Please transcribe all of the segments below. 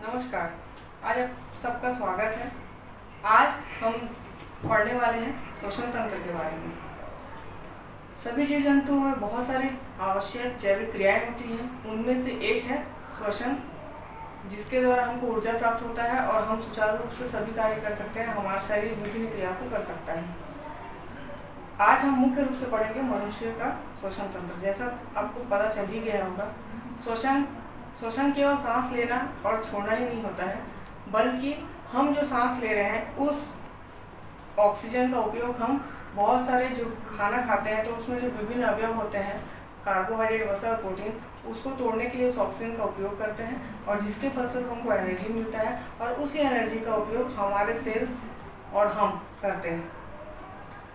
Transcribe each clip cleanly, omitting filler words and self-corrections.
नमस्कार। आज आप सबका स्वागत है। आज हम पढ़ने वाले हैं श्वसन तंत्र के बारे में। सभी जीव जंतुओं में बहुत सारी आवश्यक जैविक क्रियाएं होती हैं। उनमें से एक है श्वसन, जिसके द्वारा हमको ऊर्जा प्राप्त होता है और हम सुचारू रूप से सभी कार्य कर सकते हैं। हमारा शरीर विभिन्न क्रियाओं को कर सकता है। आज हम मुख्य रूप से पढ़ेंगे मनुष्य का श्वसन तंत्र। जैसा आपको पता चल ही गया होगा, श्वसन केवल सांस लेना और छोड़ना ही नहीं होता है, बल्कि हम जो सांस ले रहे हैं उस ऑक्सीजन का उपयोग हम बहुत सारे जो खाना खाते हैं तो उसमें जो विभिन्न अवयव होते हैं, कार्बोहाइड्रेट, वसा और प्रोटीन, उसको तोड़ने के लिए उस ऑक्सीजन का उपयोग करते हैं और जिसके फलस्वरूप हमको एनर्जी मिलता है और उसी एनर्जी का उपयोग हमारे सेल्स और हम करते हैं।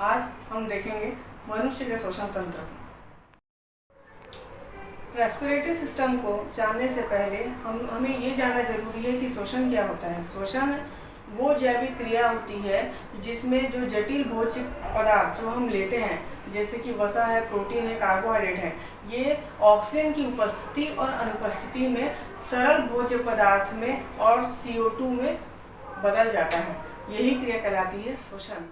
आज हम देखेंगे मनुष्य के श्वसन तंत्र। रेस्पिरेटरी सिस्टम को जानने से पहले हमें ये जानना जरूरी है कि श्वसन क्या होता है। श्वसन वो जैविक क्रिया होती है जिसमें जो जटिल भोज्य पदार्थ जो हम लेते हैं, जैसे कि वसा है, प्रोटीन है, कार्बोहाइड्रेट है, ये ऑक्सीजन की उपस्थिति और अनुपस्थिति में सरल भोज्य पदार्थ में और CO2 में बदल जाता है। यही क्रिया कहलाती है श्वसन।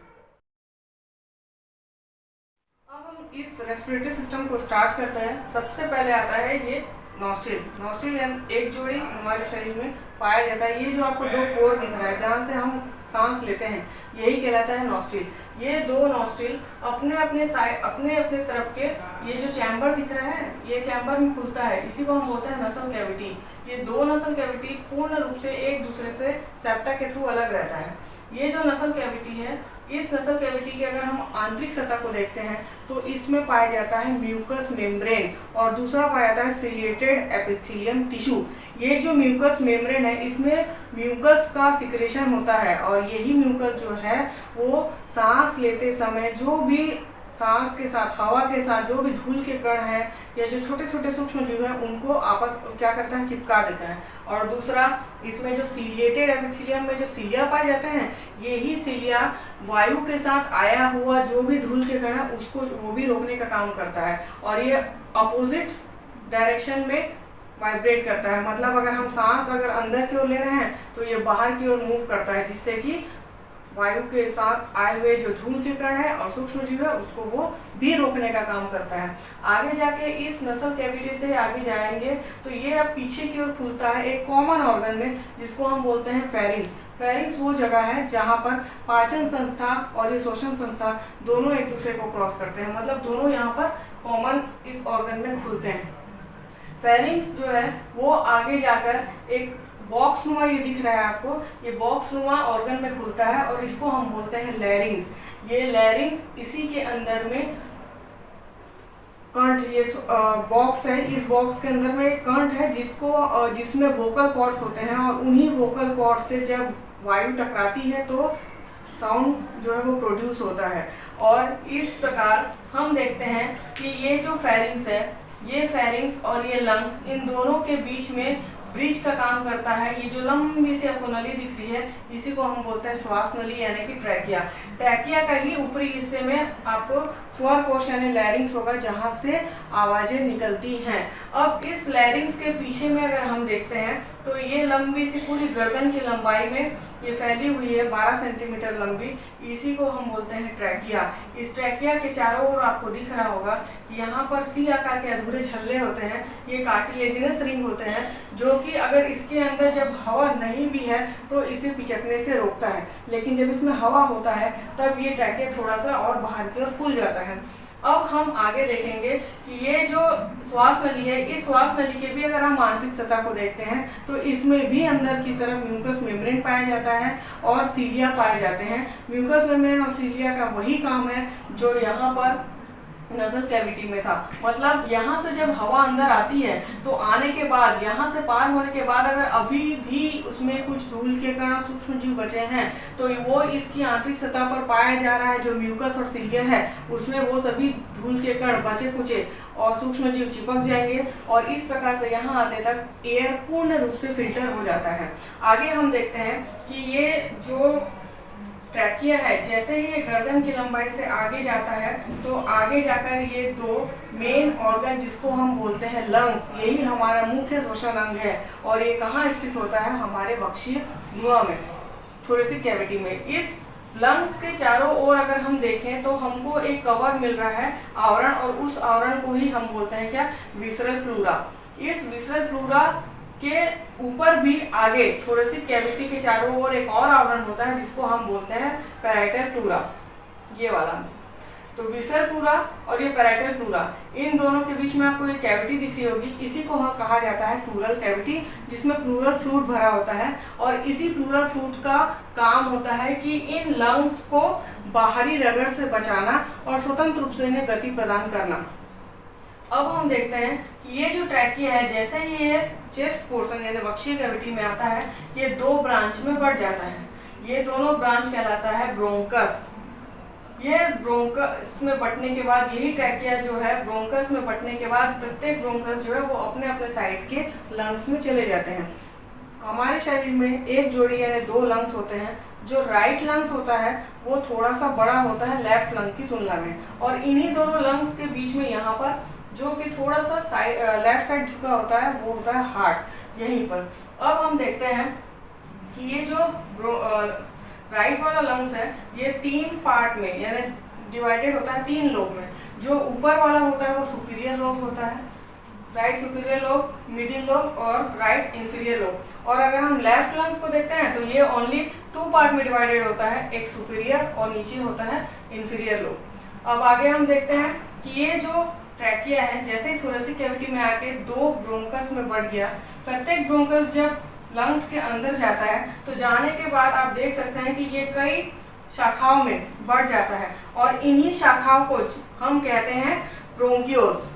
अब हम इस रेस्पिरेटरी सिस्टम को स्टार्ट करते हैं। सबसे पहले आता है ये नॉस्ट्रिल एक जोड़ी हमारे शरीर में पाया जाता है। ये जो आपको दो पोर दिख रहा है जहाँ से हम सांस लेते हैं, यही कहलाता है नॉस्ट्रिल। ये दो नॉस्ट्रिल अपने अपने तरफ के ये जो चैम्बर दिख रहा है, ये चैम्बर में खुलता है। इसी को हम बोलते हैं नसल कैविटी। ये दो नसल कैविटी पूर्ण रूप से एक दूसरे से सेप्टा के थ्रू अलग रहता है। ये जो नसल कैविटी है, इस नसल कैविटी की अगर हम आंतरिक सतह को देखते हैं तो इसमें पाया जाता है म्यूकस मेम्ब्रेन और दूसरा पाया जाता है सिलिएटेड एपिथेलियम टिश्यू। ये जो म्यूकस मेम्ब्रेन है, इसमें म्यूकस का सिक्रेशन होता है और यही म्यूकस जो है वो सांस लेते समय जो भी सांस के साथ, हवा के साथ जो भी धूल के कण है या जो छोटे छोटे सूक्ष्म जीव है उनको आपस क्या करता है, चिपका देता है। और दूसरा, इसमें जो सिलिएटेड एपिथेलियम में जो सिलिया पाए जाते हैं, यही सिलिया वायु के साथ आया हुआ जो भी धूल के कण है उसको वो भी रोकने का काम करता है और ये अपोजिट डायरेक्शन में वाइब्रेट करता है। मतलब अगर हम सांस अंदर की ओर ले रहे हैं तो ये बाहर की ओर मूव करता है, जिससे कि वायु के साथ आए हुए जो धूल के कण है और सूक्ष्म जीव है उसको वो भी रोकने का काम करता है। आगे जाके इस नसल कैविटी से आगे जाएंगे तो ये अब पीछे की ओर खुलता है एक कॉमन ऑर्गन में, जिसको हम बोलते हैं फेरिंग्स। फेरिंग्स वो जगह है जहाँ पर पाचन संस्था और ये श्वसन संस्था दोनों एक दूसरे को क्रॉस करते हैं। मतलब दोनों यहाँ पर कॉमन इस ऑर्गन में खुलते हैं। फेरिंग्स जो है वो आगे जाकर एक बॉक्स नुमा, ये दिख रहा है आपको, ये बॉक्स नुमा ऑर्गन में खुलता है और इसको हम बोलते हैं लैरिंग्स। ये लैरिंग्स, इसी के अंदर में कंठ, ये बॉक्स है, इस बॉक्स के अंदर में एक कंठ है जिसमें वोकल कॉर्ड्स होते हैं और उन्हीं वोकल कॉर्ड से जब वायु टकराती है तो साउंड जो है वो प्रोड्यूस होता है। और इस प्रकार हम देखते हैं कि ये जो फेरिंग्स है, ये फेरिंग्स और ये लंग्स, इन दोनों के बीच में ब्रिज का काम करता है। ये जो लंबी सी आपको नली दिख रही है, इसी को हम बोलते हैं श्वास नली यानी कि ट्रैकिया। ट्रैकिया का ही ऊपरी हिस्से में आपको स्वर कोश यानी लैरिंग्स होगा, जहां से आवाजें निकलती हैं। अब इस लैरिंग्स के पीछे में अगर हम देखते हैं तो ये लंबी सी पूरी गर्दन की लंबाई में ये फैली हुई है, 12 सेंटीमीटर लंबी, इसी को हम बोलते हैं ट्रैकिया। इस ट्रैकिया के चारों ओर आपको दिख रहा होगा कि यहाँ पर सी आकार के अधूरे छल्ले होते हैं। ये कार्टिलेजिनस रिंग होते हैं जो कि अगर इसके अंदर जब हवा नहीं भी है तो इसे पिचकने से रोकता है, लेकिन जब इसमें हवा होता है तब ये ट्रैकिया थोड़ा सा और बाहर की ओर फूल जाता है। अब हम आगे देखेंगे कि ये जो श्वास नली है, इस श्वास नली के भी अगर हम आंतरिक सतह को देखते हैं तो इसमें भी अंदर की तरफ म्यूकस मेम्ब्रेन पाया जाता है और सीलिया पाए जाते हैं। म्यूकस मेम्ब्रेन और सीलिया का वही काम है जो यहाँ पर नसल कैविटी में था। मतलब यहाँ से जब हवा अंदर आती है तो आने के बाद, यहाँ से पार होने के बाद अगर अभी भी उसमें कुछ धूल के कण, सूक्ष्म जीव बचे हैं तो वो इसकी आंतरिक सतह पर पाया जा रहा है। जो म्यूकस और सीलिया है उसमें वो सभी धूल के कण बचे कुचे और सूक्ष्म जीव चिपक जाएंगे और इस प्रकार से यहाँ आते तक एयर पूर्ण रूप से फिल्टर हो जाता है। आगे हम देखते हैं कि ये जो ट्रैकिया है, जैसे ही ये गर्दन की लंबाई से आगे जाता है तो आगे जाकर ये दो मेन ऑर्गन जिसको हम बोलते हैं लंग्स, यही हमारा मुख्य श्वसन अंग है। और ये कहाँ स्थित होता है? हमारे वक्षीय गुहा में, थोरेसिक कैविटी में। इस लंग्स के चारों ओर अगर हम देखें तो हमको एक कवर मिल रहा है, आवरण, और उस आवरण को ही हम बोलते हैं क्या? Visceral pleura. इस विसरल प्लूरा के ऊपर भी आगे थोरेसिक कैविटी के चारों ओर एक और आवरण होता है जिसको हम बोलते हैं पैराइटल प्लूरा, ये वाला। तो विसरल प्लूरा और ये पैराइटल प्लूरा, इन दोनों के बीच में आपको एक कैविटी दिख रही होगी, इसी को कहा जाता है प्लूरल कैविटी, जिसमें प्लूरल फ्लूइड भरा होता है। और इसी प्लूरल फ्लूइड का काम होता है कि इन लंग्स को बाहरी रगड़ से बचाना और स्वतंत्र रूप से इन्हें गति प्रदान करना। अब हम देखते हैं कि ये जो ट्रैकिया है, जैसे ही ये चेस्ट पोर्शन यानी वक्षीय कैविटी में आता है, ये दो ब्रांच में बढ़ जाता है। ये दोनों ब्रांच कहलाता है ब्रोंकस। ये ब्रोंकस में बंटने के बाद, यही ट्रैकिया जो है ब्रोंकस में बंटने के बाद प्रत्येक ब्रोंकस जो है वो अपने अपने साइड के लंग्स में चले जाते हैं। हमारे शरीर में एक जोड़ी यानी दो लंग्स होते हैं। जो राइट लंग्स होता है वो थोड़ा सा बड़ा होता है लेफ्ट लंग की तुलना में, और इन्हीं दोनों लंग्स के बीच में यहाँ पर जो कि थोड़ा सा लेफ्ट साइड झुका होता है वो होता है हार्ट, यहीं पर। अब हम देखते हैं कि ये जो राइट वाला लंग्स है ये तीन पार्ट में यानी डिवाइडेड होता है तीन लोब में। जो ऊपर वाला होता है वो सुपीरियर लोब होता है, right superior lobe, middle lobe और राइट इंफीरियर लोब। और अगर हम लेफ्ट लंग्स को देखते हैं तो ये ओनली टू पार्ट में डिवाइडेड होता है, एक सुपीरियर और नीचे होता है इंफीरियर लोब। अब आगे हम देखते हैं कि ये जो ट्रैकिया है, जैसे ही थोरेसिक कैविटी में आके दो ब्रोंकस में बढ़ गया, प्रत्येक ब्रोंकस जब लंग्स के अंदर जाता है तो जाने के बाद आप देख सकते हैं कि ये कई शाखाओं में बढ़ जाता है, और इन्हीं शाखाओं को हम कहते हैं ब्रोंकियोल्स।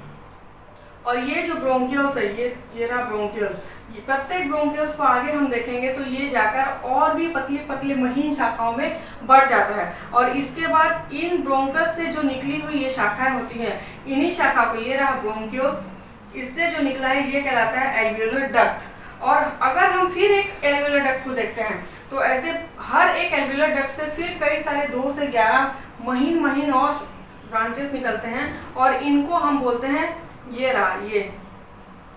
और ये जो ब्रोंकियोल्स है, ये रहा ब्रोंकियोल्स। ये प्रत्येक ब्रोंकियोल्स को आगे हम देखेंगे तो ये जाकर और भी पतली पतली महीन शाखाओं में बढ़ जाता है। और इसके बाद इन ब्रोंकस से जो निकली हुई ये शाखाएं होती हैं, इन्हीं शाखा को, ये रहा ब्रोंकियोल्स, इससे जो निकला है ये कहलाता है एल्वियोलर डक्ट। और अगर हम फिर एक एल्वियोलर डक्ट को देखते हैं तो ऐसे हर एक एल्वियोलर डक्ट से फिर कई सारे 2 से 11 महीन महीन और ब्रांचेस निकलते हैं, और इनको हम बोलते हैं, ये रहा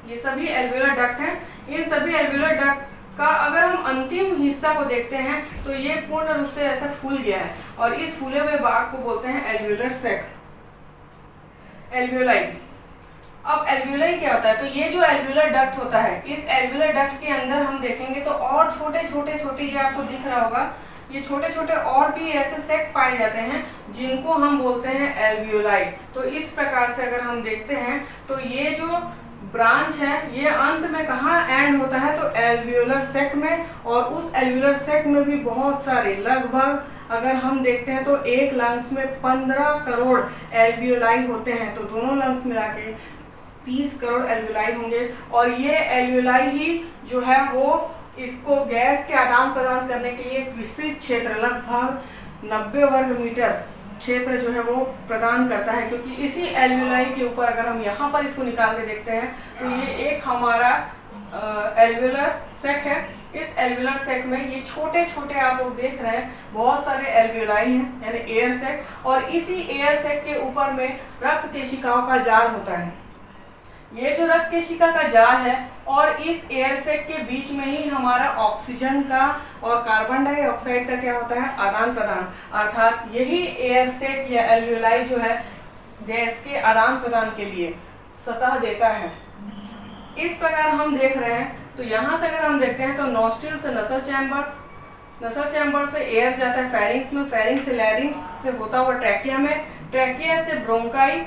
ये सभी एल्वियोलर डक्ट हैं। इन सभी एल्वियोलर डक्ट का अगर हम अंतिम हिस्सा को देखते हैं तो ये पूर्ण रूप से ऐसा फूल गया है, और इस फूले हुए भाग को बोलते हैं एल्वियोलर सेक, एल्वियोलाई। अब एल्वियोलाई क्या होता है? तो ये जो एल्वियोलर डक्ट होता है, इस एल्वियोलर डक्ट के अंदर हम देखेंगे तो और छोटे छोटे ये आपको दिख रहा होगा, ये छोटे छोटे और भी ऐसे सेक पाए जाते हैं जिनको हम बोलते हैं एल्वियोलाई। तो इस प्रकार से अगर हम देखते हैं तो ये जो ब्रांच है ये अंत में कहाँ एंड होता है? तो एल्वियोलर सेक में। और उस एल्वियोलर सेक में भी बहुत सारे, लगभग अगर हम देखते हैं तो एक लंग्स में 15 करोड़ एल्वियोलाई होते हैं। तो दोनों लंग्स मिला के 30 करोड़ एल्वियोलाई होंगे। और ये एल्वियोलाई ही जो है वो इसको गैस के आदान प्रदान करने के लिए एक विस्तृत क्षेत्र, लगभग 90 वर्ग मीटर क्षेत्र जो है वो प्रदान करता है। क्योंकि इसी एल्वियोलाई के ऊपर अगर हम यहाँ पर इसको निकाल के देखते हैं तो ये एक हमारा एल्वियोलर सेक है। इस एल्वियोलर सेक में ये छोटे छोटे आप लोग देख रहे हैं बहुत सारे एल्वियोलाई हैं, यानी एयर सेक। और इसी एयर सेक के ऊपर में रक्त केशिकाओं का जाल होता है। ये जो रक्त केशिका का जाल है और इस एयर सेक के बीच में ही हमारा ऑक्सीजन का और कार्बन डाइऑक्साइड का क्या होता है? आदान प्रदान। अर्थात यही एयर सेक या एल्वियोलाई जो है गैस के आदान प्रदान के लिए सतह देता है। इस प्रकार हम देख रहे हैं। तो यहाँ से अगर हम देखते हैं तो नॉस्ट्रिल से नसल चैम्बर्स, नसल चैम्बर से एयर जाता है फेरिंग्स में, फेरिंग्स से लैरिंग्स से होता हुआ ट्रैकिया में, ट्रैकिया से ब्रोंकाई,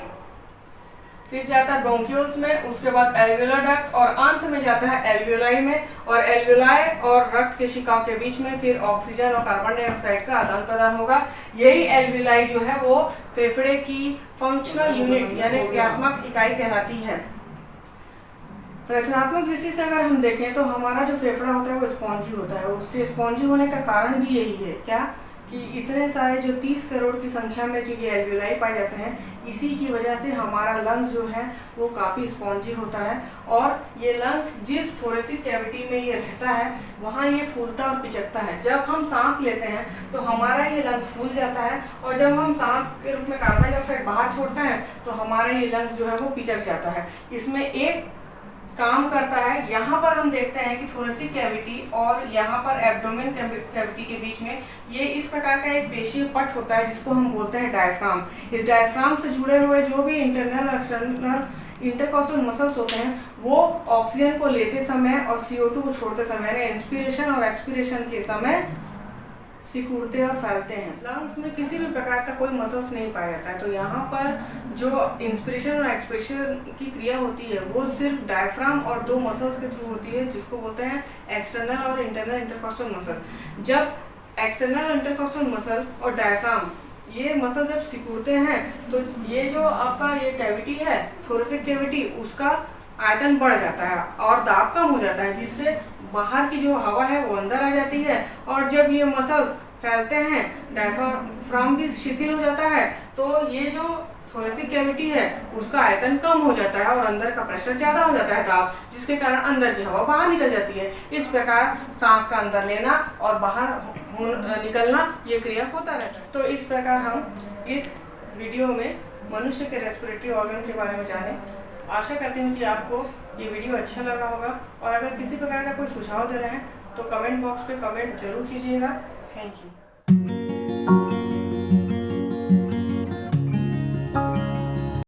फिर जाता है ब्रोंकियोल्स में, उसके बाद एल्वियोलर डक्ट और अंत में जाता है एल्वियोलाई में। और एल्वियोलाई और रक्त केशिकाओं के बीच में फिर ऑक्सीजन और कार्बन डाइऑक्साइड का आदान प्रदान होगा। यही एल्वियोलाई जो है वो फेफड़े की फंक्शनल यूनिट यानी क्रियात्मक इकाई कहलाती है। रचनात्मक दृष्टि से अगर हम देखें तो हमारा जो फेफड़ा होता है वो स्पॉन्जी होता है। उसके स्पॉन्जी होने का कारण भी यही है क्या कि इतने सारे जो 30 करोड़ की संख्या में जो ये एल्वियोलाई पाए जाते हैं, इसी की वजह से हमारा लंग्स जो है वो काफ़ी स्पॉन्जी होता है। और ये लंग्स जिस थोरेसिक कैविटी में ये रहता है वहाँ ये फूलता और पिचकता है। जब हम सांस लेते हैं तो हमारा ये लंग्स फूल जाता है, और जब हम सांस के रूप में कार्बन डाइऑक्साइड बाहर छोड़ते हैं तो हमारा ये लंग्स जो है वो पिचक जाता है। इसमें एक काम करता है, यहाँ पर हम देखते हैं कि थोरेसिक कैविटी और यहाँ पर एब्डोमेन कैविटी के बीच में ये इस प्रकार का एक पेशीय पट होता है जिसको हम बोलते हैं डायफ्राम। इस डायफ्राम से जुड़े हुए जो भी इंटरनल एक्सटर्नल इंटरकॉस्टल मसल्स होते हैं वो ऑक्सीजन को लेते समय और CO2 को छोड़ते समय, यानी इंस्पिरेशन और एक्सपिरेशन के समय सिकुड़ते और फैलते हैं। लंग्स में किसी भी प्रकार का कोई मसल्स नहीं पाया जाता है, तो यहाँ पर जो इंस्पिरेशन और एक्सपिरेशन की क्रिया होती है वो सिर्फ डायफ्राम और 2 मसल्स के थ्रू होती है जिसको बोलते हैं एक्सटर्नल और इंटरनल इंटरकॉस्टल मसल। जब एक्सटर्नल इंटरकॉस्टल मसल और डायफ्राम ये मसल जब सिकुड़ते हैं तो ये जो आपका ये कैविटी है थोरेसिक कैविटी, उसका आयतन बढ़ जाता है और दाब कम हो जाता है, जिससे बाहर की जो हवा है वो अंदर आ जाती है। और जब ये मसल्स फैलते हैं, डायफ्राम भी शिथिल हो जाता है, तो ये जो थोरेसिक कैविटी है उसका आयतन कम हो जाता है और अंदर का प्रेशर ज़्यादा हो जाता है, दाब, जिसके कारण अंदर की हवा बाहर निकल जाती है। इस प्रकार सांस का अंदर लेना और बाहर निकलना ये क्रिया होता रहता है। तो इस प्रकार हम इस वीडियो में मनुष्य के रेस्पिरेटरी ऑर्गन के बारे में जाने। आशा करती हूँ कि आपको ये वीडियो अच्छा लगा होगा, और अगर किसी प्रकार का कोई सुझाव देना है तो कमेंट बॉक्स पे कमेंट जरूर कीजिएगा। Thank you.